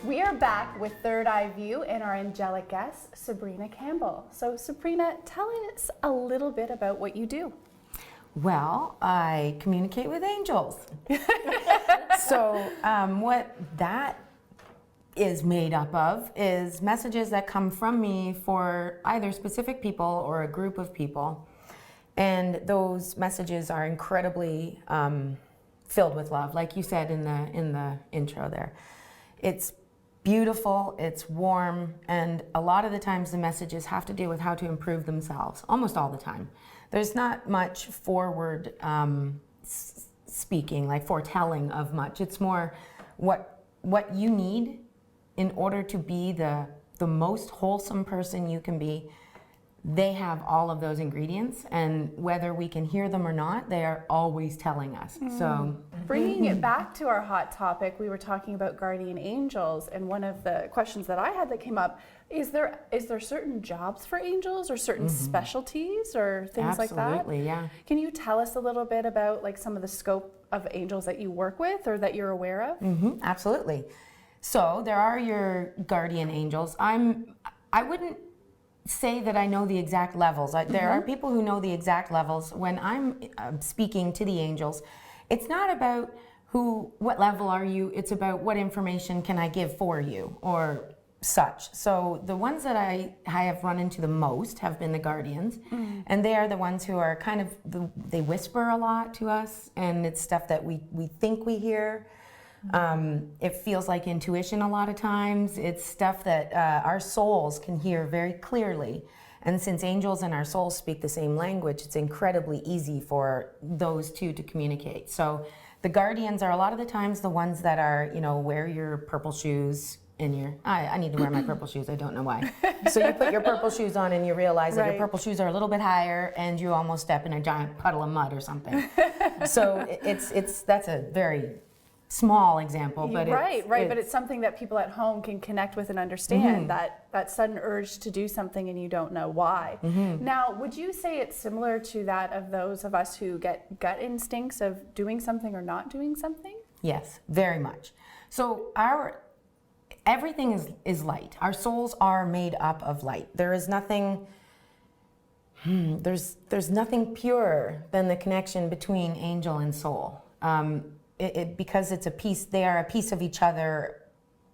We are back with Third Eye View and our angelic guest, Sabrina Campbell. So Sabrina, tell us a little bit about what you do. Well, I communicate with angels. So what that is made up of is messages that come from me for either specific people or a group of people. And those messages are incredibly filled with love, like you said in the intro there. It's beautiful, it's warm, and a lot of the times the messages have to do with how to improve themselves, almost all the time. There's not much forward speaking, like foretelling of much. It's more what you need in order to be the most wholesome person you can be. They have all of those ingredients, and whether we can hear them or not, they are always telling us. So, bringing it back to our hot topic, we were talking about guardian angels, and one of the questions that I had that came up, is there certain jobs for angels or certain specialties or things like that? Absolutely, yeah. Can you tell us a little bit about like some of the scope of angels that you work with or that you're aware of? Absolutely. So there are your guardian angels. I wouldn't say that I know the exact levels. There are people who know the exact levels. When I'm speaking to the angels, it's not about what level are you, it's about what information can I give for you or such. So the ones that I have run into the most have been the guardians, and they are the ones who are kind of, they whisper a lot to us, and it's stuff that we think we hear. It feels like intuition a lot of times. It's stuff that our souls can hear very clearly. And since angels and our souls speak the same language, it's incredibly easy for those two to communicate. So the guardians are a lot of the times the ones that are, wear your purple shoes in your, I need to wear my purple shoes, I don't know why. So you put your purple shoes on and you realize that your purple shoes are a little bit higher and you almost step in a giant puddle of mud or something. So that's a very small example, but but it's something that people at home can connect with and understand, that sudden urge to do something and you don't know why. Now, would you say it's similar to that of those of us who get gut instincts of doing something or not doing something? Yes, very much. So everything is light. Our souls are made up of light. There is nothing there's nothing purer than the connection between angel and soul. Because it's a piece, they are a piece of each other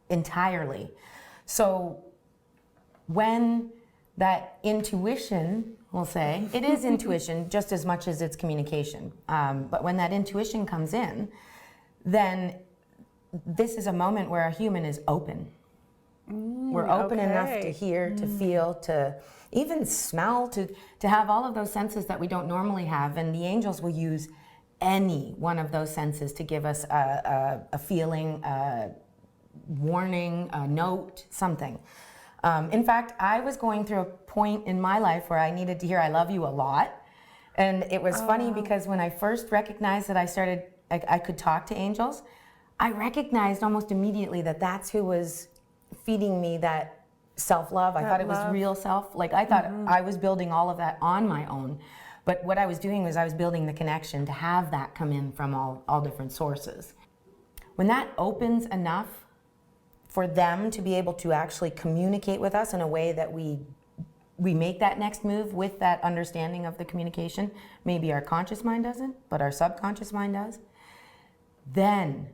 entirely. So when that intuition, we'll say, it is intuition just as much as it's communication. But when that intuition comes in, then this is a moment where a human is open. We're open enough to hear, to feel, to even smell, to have all of those senses that we don't normally have. And the angels will use any one of those senses to give us a feeling, a warning, a note, something. In fact, I was going through a point in my life where I needed to hear "I love you" a lot. And it was funny because when I first recognized that I could talk to angels, I recognized almost immediately that that's who was feeding me that self-love. I thought it was real self. Like I thought I was building all of that on my own. But what I was doing was I was building the connection to have that come in from all different sources. When that opens enough for them to be able to actually communicate with us in a way that we make that next move with that understanding of the communication, maybe our conscious mind doesn't, but our subconscious mind does, then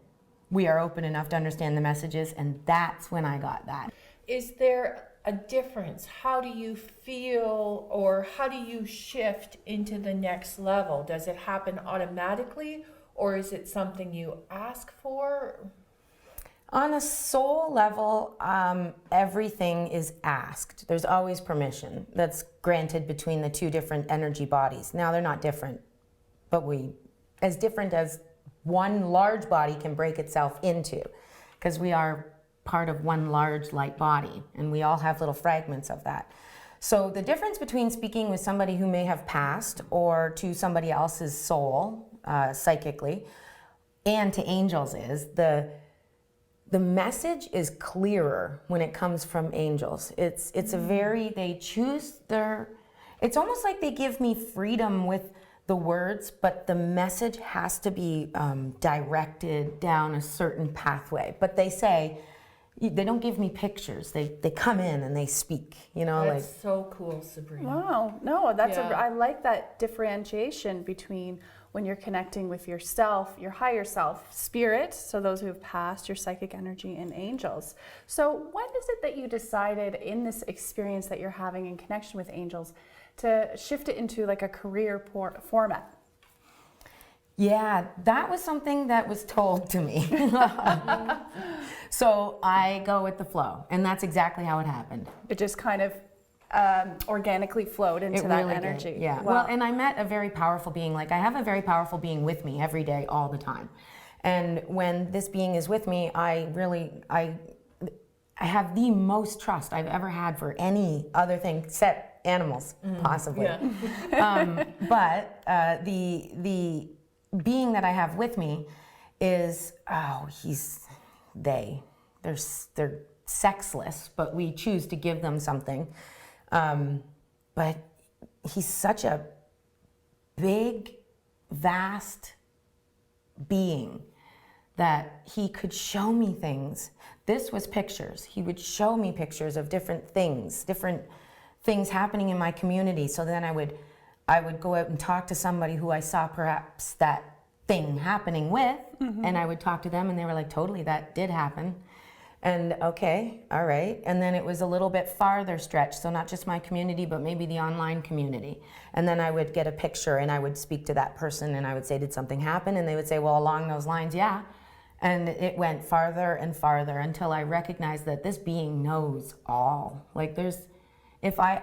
we are open enough to understand the messages, and that's when I got that. Is there a difference? How do you feel, or how do you shift into the next level? Does it happen automatically, or is it something you ask for? On a soul level, everything is asked. There's always permission that's granted between the two different energy bodies. Now they're not different, but as different as one large body can break itself into, because we are part of one large light body, and we all have little fragments of that. So the difference between speaking with somebody who may have passed or to somebody else's soul, psychically, and to angels is the message is clearer when it comes from angels. It's they choose it's almost like they give me freedom with the words, but the message has to be directed down a certain pathway. But they say, they don't give me pictures. They come in and they speak, you know, That's so cool, Sabrina. Wow, no, that's Yeah. I like that differentiation between when you're connecting with yourself, your higher self, spirit, so those who have passed, your psychic energy, and angels. So when is it that you decided in this experience that you're having in connection with angels to shift it into like a career format? Yeah, that was something that was told to me. So I go with the flow, and that's exactly how it happened. It just kind of organically flowed into It that really energy. did, yeah. Wow. Well, and I met a very powerful being. Like, I have a very powerful being with me every day, all the time. And when this being is with me, I have the most trust I've ever had for any other thing except animals, possibly. Yeah. But the being that I have with me is, they're sexless, but we choose to give them something. But he's such a big, vast being that he could show me things. This was pictures. He would show me pictures of different things happening in my community. So then I would go out and talk to somebody who I saw perhaps that thing happening with, and I would talk to them, and they were like, totally, that did happen. And okay, all right. And then it was a little bit farther stretched, so not just my community, but maybe the online community. And then I would get a picture and I would speak to that person and I would say, did something happen? And they would say, well, along those lines, yeah. And it went farther and farther until I recognized that this being knows all. Like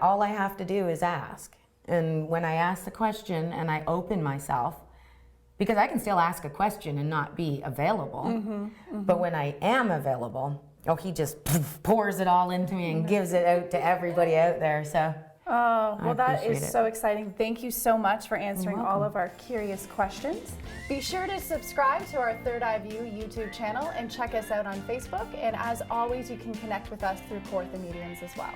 all I have to do is ask. And when I ask the question and I open myself, because I can still ask a question and not be available, but when I am available, he just pours it all into me and gives it out to everybody out there. So, well, that is appreciate it. so exciting. Thank you so much for answering all welcome. of our curious questions. Be sure to subscribe to our Third Eye View YouTube channel and check us out on Facebook. And as always, you can connect with us through Kawartha Mediums as well.